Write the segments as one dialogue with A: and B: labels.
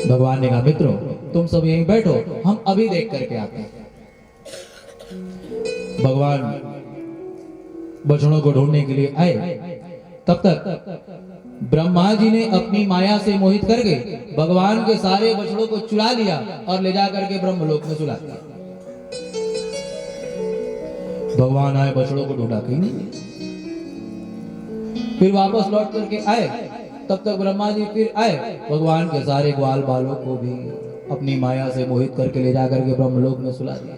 A: भगवान ने कहा मित्रों तुम सब यहीं बैठो, हम अभी देख करके आते हैं। भगवान बछड़ों को ढूंढने के लिए आए, तब तक ब्रह्मा जी ने अपनी माया से मोहित करके भगवान के सारे बछड़ों को चुरा लिया और ले जा करके ब्रह्मलोक में सुला दिया। भगवान आए, बछड़ों को ढूंढा कहीं नहीं, फिर वापस लौट करके आए, तब तक ब्रह्मा जी फिर आए, भगवान के सारे ग्वाल बालों को भी अपनी माया से मोहित करके ले जा करके ब्रह्मलोक में सुला दिया।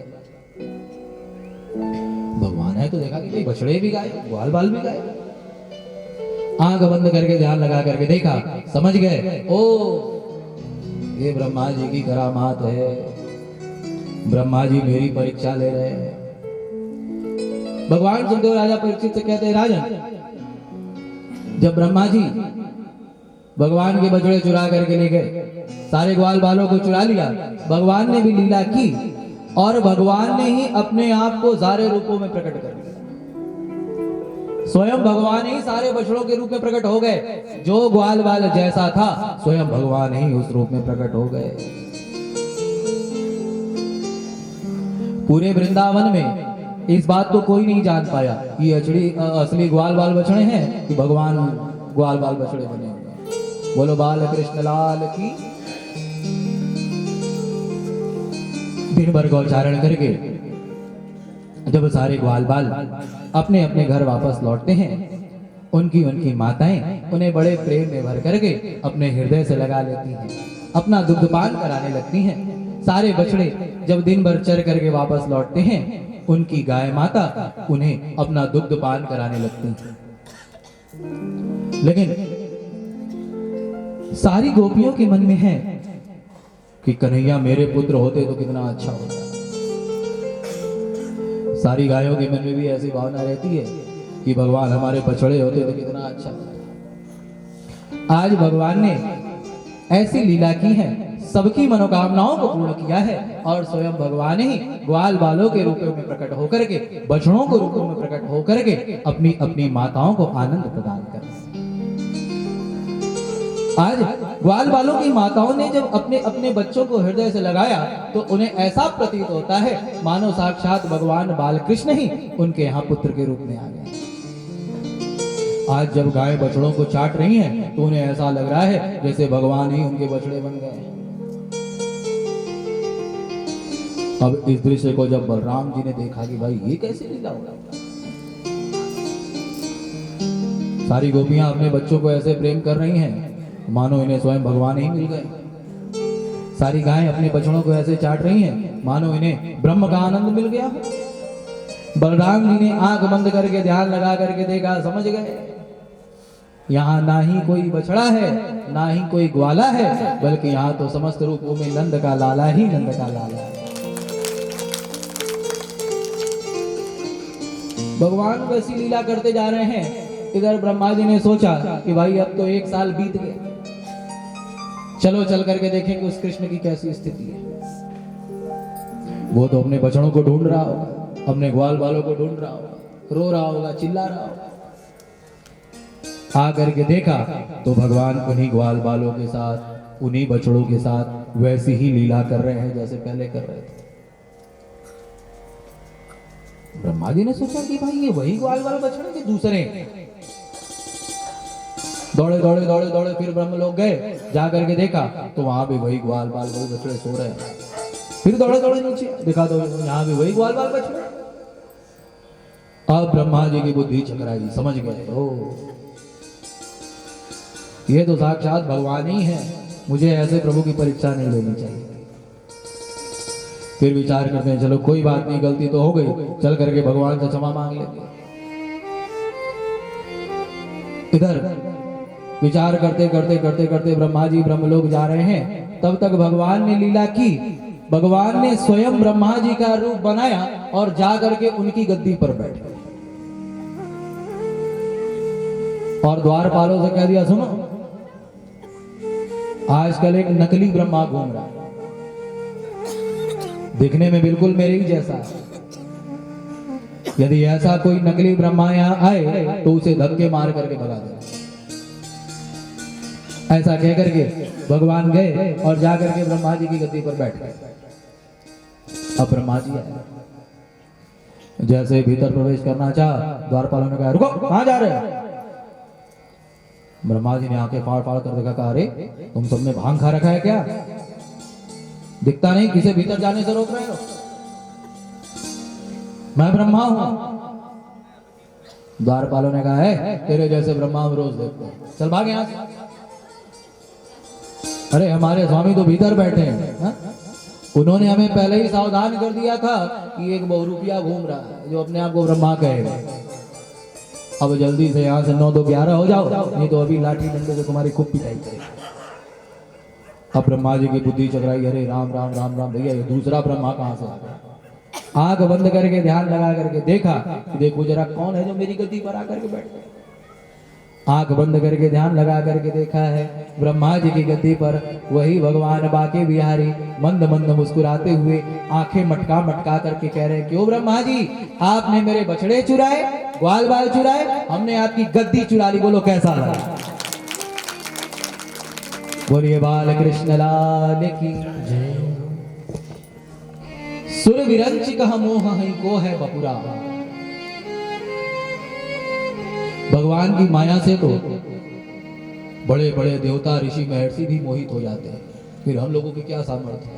A: भगवान है तो देखा कि भाई बछड़े भी गाए, ग्वाल बाल भी गाए। आंख बंद करके ध्यान लगा करके देखा, समझ गए ओ ये ब्रह्मा जी की करामात है, ब्रह्मा जी मेरी परीक्षा ले रहे हैं। भगवान सुखदेव राजा परीक्षित से कहते हैं राजन, जब ब्रह्मा जी भगवान के बछड़े चुरा करके ले गए, सारे ग्वाल बालों को चुरा लिया, भगवान ने भी लीला की और भगवान ने ही अपने आप को सारे रूपों में प्रकट कर दिया। स्वयं भगवान ही सारे बछड़ों के रूप में प्रकट हो गए। जो ग्वाल बाल जैसा था स्वयं भगवान ही उस रूप में प्रकट हो गए। पूरे वृंदावन में इस बात को कोई नहीं जान पाया कि असली ग्वाल बाल बछड़े हैं कि भगवान ग्वाल बाल बछड़े बने हुए। बोलो बाल कृष्ण लाल की। दिन भर गौचारण करके जब सारे ग्वाल बाल अपने अपने घर वापस लौटते हैं, उनकी उनकी माताएं उन्हें बड़े प्रेम में भर करके अपने हृदय से लगा लेती हैं, अपना दुग्धपान कराने लगती हैं। सारे बछड़े जब दिन भर चर करके वापस लौटते हैं, उनकी गाय माता उन्हें अपना दुग्धपान कराने लगती हैं। लेकिन सारी गोपियों के मन में है कि कन्हैया मेरे पुत्र होते तो कितना अच्छा होता। सारी गायों के मन में भी ऐसी भावना रहती है कि भगवान हमारे बछड़े होते तो कितना अच्छा होता। आज भगवान ने ऐसी लीला की है, सबकी मनोकामनाओं को पूर्ण किया है और स्वयं भगवान ही ग्वाल बालों के रूप में प्रकट होकर के, बछड़ों के रूप में प्रकट होकर के अपनी अपनी माताओं को आनंद प्रदान कर रहे हैं। आज ग्वाल बालों की माताओं ने जब अपने अपने बच्चों को हृदय से लगाया तो उन्हें ऐसा प्रतीत होता है मानो साक्षात भगवान बालकृष्ण ही उनके यहाँ पुत्र के रूप में आ गए। आज जब गाय बछड़ों को चाट रही हैं तो उन्हें ऐसा लग रहा है जैसे भगवान ही उनके बछड़े बन गए। अब इस दृश्य को जब बलराम जी ने देखा कि भाई ये कैसे लीला हो रहा है, सारी गोपियां अपने बच्चों को ऐसे प्रेम कर रही हैं मानो इन्हें स्वयं भगवान ही मिल गए। सारी गायें अपने बछड़ों को ऐसे चाट रही हैं मानो इन्हें ब्रह्म का आनंद मिल गया। बलराम जी ने आंख बंद करके ध्यान लगा करके देखा, समझ गए यहाँ ना ही कोई बछड़ा है ना ही कोई ग्वाला है, बल्कि यहाँ तो समस्त रूपों में नंद का लाला ही नंद का लाला है। भगवान वैसी लीला करते जा रहे हैं। इधर ब्रह्मा जी ने सोचा कि भाई अब तो 1 साल बीत गया, चलो चल करके देखेंगे उस कृष्ण की कैसी स्थिति है। वो तो अपने बछड़ों को ढूंढ रहा होगा, अपने ग्वाल बालों को ढूंढ रहा होगा, रो रहा होगा, चिल्ला रहा होगा। आ करके देखा तो भगवान उन्हीं ग्वाल बालों के साथ, उन्हीं बछड़ों के साथ वैसी ही लीला कर रहे हैं जैसे पहले कर रहे थे। ब्रह्मा जी ने सोचा कि भाई ये वही ग्वाल बाल बछड़े के दूसरे हैं। दौड़े दौड़े दौड़े दौड़े फिर ब्रह्म लोग गए, जा करके देखा तो वहां भी वही ग्वाल बाल वही बछड़े सो रहे हैं। फिर दौड़े दौड़े नीचे देखा तो यहाँ भी वही ग्वाल बाल बछड़े। अब ब्रह्मा जी की बुद्धि चकराई, समझ गए ओ ये तो साक्षात भगवान ही है, मुझे ऐसे प्रभु की परीक्षा नहीं लेनी चाहिए। फिर विचार करते हैं चलो कोई बात नहीं, गलती तो हो गई, चल करके भगवान से क्षमा मांग लेते। इधर विचार करते करते करते करते ब्रह्मा जी ब्रह्मलोक जा रहे हैं, तब तक भगवान ने लीला की। भगवान ने स्वयं ब्रह्मा जी का रूप बनाया और जा करके उनकी गद्दी पर बैठे और द्वारपालों से कह दिया सुनो आजकल एक नकली ब्रह्मा घूम रहा है, दिखने में बिल्कुल मेरे ही जैसा है। यदि ऐसा कोई नकली ब्रह्मा यहाँ आए तो उसे धक्के मार करके भगा दे। ऐसा कह करके भगवान गए और जाकर के ब्रह्मा जी की गद्दी पर बैठ गए। अब ब्रह्मा जी आए, जैसे भीतर प्रवेश करना चाहा, द्वारपालों ने कहा रुको, कहां जा रहे हो? ब्रह्मा जी ने आंखें फाड़ फाड़ कर देखा, कहा अरे तुम सबने भांग खा रखा है क्या? दिखता नहीं, किसे भीतर जाने से रोक रहे हो? मैं ब्रह्मा हूं। द्वारपालों ने कहा है तेरे जैसे ब्रह्मा हम रोज देखते हैं, चल भाग यहां से। अरे हमारे स्वामी तो भीतर बैठे हैं। हा? उन्होंने हमें पहले ही सावधान कर दिया था कि एक बहुरूपिया घूम रहा है जो अपने आप को ब्रह्मा कहेगा। अब जल्दी से यहाँ से 9 2 11 हो जाओ, नहीं तो अभी लाठी डंडे से तुम्हारी खूब पिटाई करेगा। अब ब्रह्मा जी की बुद्धि चकराई, अरे राम राम राम राम, भैया ये दूसरा ब्रह्मा कहाँ से आ गया? आंख बंद करके ध्यान लगा करके देखा कि देखो जरा कौन है जो मेरी गद्दी पर आकर के बैठ गया। आंख बंद करके ध्यान लगा करके देखा है ब्रह्मा जी की गद्दी पर वही भगवान बाके बिहारी मंद मंद मुस्कुराते हुए आंखें मटका मटका करके कह रहे हैं, क्यों ब्रह्मा जी आपने मेरे बछड़े चुराए, ग्वाल बाल चुराए, हमने आपकी गद्दी चुरा ली, बोलो कैसा लगा? बोलिए बाल कृष्ण लाल की जय। सुर विरंच कह मोह है को है बपुरा। भगवान की माया से तो बड़े बड़े देवता ऋषि महर्षि भी मोहित हो जाते हैं, फिर हम लोगों की क्या सामर्थ्य?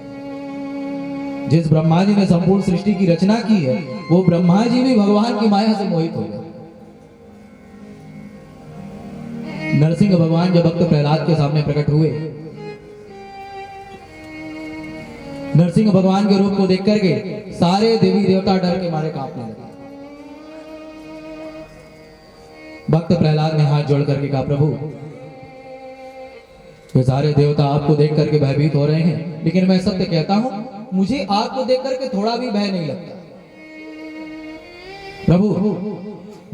A: जिस ब्रह्मा जी ने संपूर्ण सृष्टि की रचना की है वो ब्रह्मा जी भी भगवान की माया से मोहित हो गए। नरसिंह भगवान जब भक्त प्रहलाद के सामने प्रकट हुए, नरसिंह भगवान के रूप को देख करके सारे देवी देवता डर के मारे कांपने लगे। भक्त प्रहलाद ने हाथ जोड़ करके कहा, प्रभु ये सारे देवता आपको देख करके भयभीत हो रहे हैं, लेकिन मैं सत्य कहता हूं मुझे आपको देख करके थोड़ा भी भय नहीं लगता। प्रभु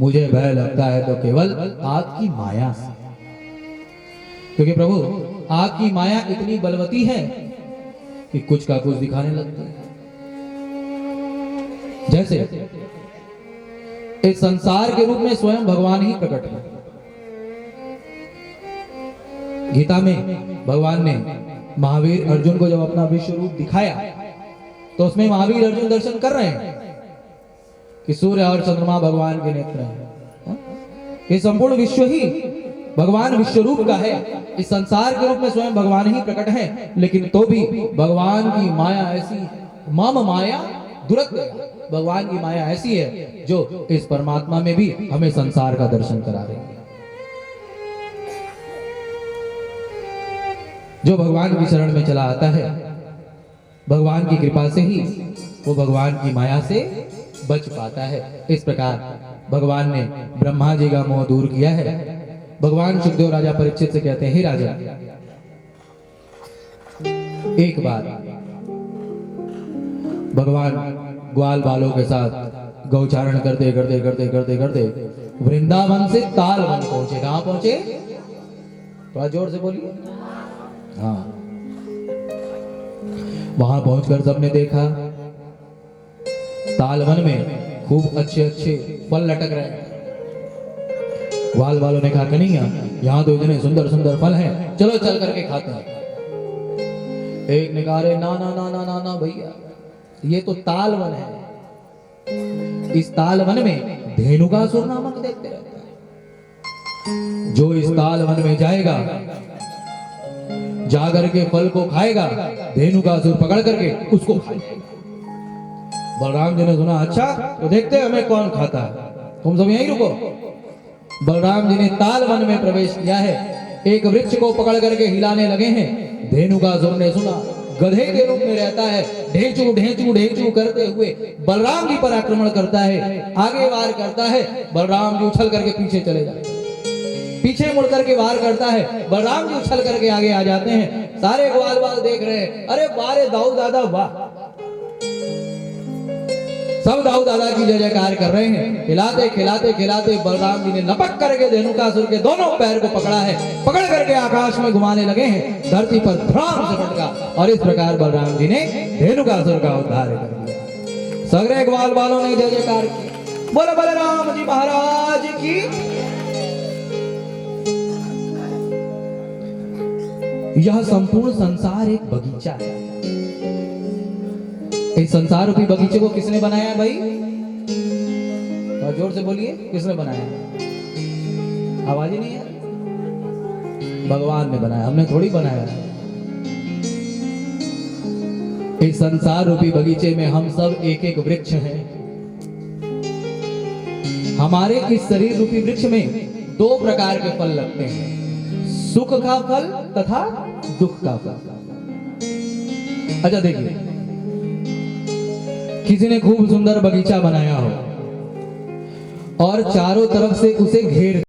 A: मुझे भय लगता है तो केवल आपकी माया से, क्योंकि प्रभु आपकी माया इतनी बलवती है कि कुछ का कुछ दिखाने लगती है। जैसे इस संसार के रूप में स्वयं भगवान ही प्रकट है। गीता में भगवान ने महावीर अर्जुन को जब अपना विश्व रूप दिखाया तो उसमें महावीर अर्जुन दर्शन कर रहे हैं कि सूर्य और चंद्रमा भगवान के नेत्र हैं। ये संपूर्ण विश्व ही भगवान विश्व रूप का है। इस संसार के रूप में स्वयं भगवान ही प्रकट है, लेकिन तो भी भगवान की माया ऐसी है, मम माया दुरत्य, भगवान की माया ऐसी है जो इस परमात्मा में भी हमें संसार का दर्शन करा रही है। जो भगवान की शरण में चला आता है भगवान की कृपा से ही वो भगवान की माया से बच पाता है। इस प्रकार भगवान ने ब्रह्मा जी का मोह दूर किया है। भगवान सुखदेव राजा परीक्षित से कहते हैं, हे राजा एक बार भगवान ग्वाल बालों के साथ गौचारण करते करते करते करते करते वृंदावन से तालवन पहुंचे। कहां पहुंचे? थोड़ा जोर से बोलिए। हाँ, वहां पहुंचकर सबने देखा तालवन में खूब अच्छे अच्छे फल लटक रहे हैं। ग्वाल वालों ने कहा, कन्हैया यहाँ तो इतने सुंदर सुंदर फल हैं, चलो चल करके खाते हैं। एक ने कहा, अरे ना ना ना ना ना ना भैया, ये तो तालवन है। इस तालवन में धेनुकासुर नामक दैत्य रहता है। जो इस तालवन में जाएगा, जाकर के फल को खाएगा, धेनुकासुर पकड़ करके उसको खा जाएगा। बलराम जी ने सुना, अच्छा तो देखते हैं हमें कौन खाता है, तुम सब यहीं रुको। बलराम जी ने तालवन में प्रवेश किया है, एक वृक्ष को पकड़ करके हिलाने लगे हैं। धेनुकासुर ने सुना, गधे के रूप में रहता है, ढेंचू ढेंचू ढेंचू करते हुए बलराम जी पर आक्रमण करता है, आगे वार करता है। बलराम जी उछल करके पीछे चले जाते हैं, पीछे मुड़ करके वार करता है, बलराम जी उछल करके आगे आ जाते हैं। सारे ग्वाल बाल देख रहे हैं, अरे वारे दाऊ दादा वाह, सब दाऊ दादा की जय जयकार कर रहे हैं। खिलाते खिलाते खिलाते बलराम जी ने लपक करके धेनुकासुर के दोनों पैर को पकड़ा है, पकड़ करके आकाश में घुमाने लगे हैं। धरती पर धड़ाम से पटका और इस प्रकार बलराम जी ने धेनुकासुर का उद्धार कर दिया। सगरे ग्वाल बालों ने जय जयकार की। बोलो बलराम जी महाराज की। यह संपूर्ण संसार एक बगीचा है। इस संसार रूपी बगीचे को किसने बनाया है भाई? और जोर से बोलिए, किसने बनाया? आवाज ही नहीं है। भगवान ने बनाया, हमने थोड़ी बनाया। इस संसार रूपी बगीचे में हम सब एक एक वृक्ष हैं। हमारे इस शरीर रूपी वृक्ष में दो प्रकार के फल लगते हैं, सुख का फल तथा दुख का फल। अच्छा देखिए, किसी ने खूब सुंदर बगीचा बनाया हो और चारों तरफ से उसे घेर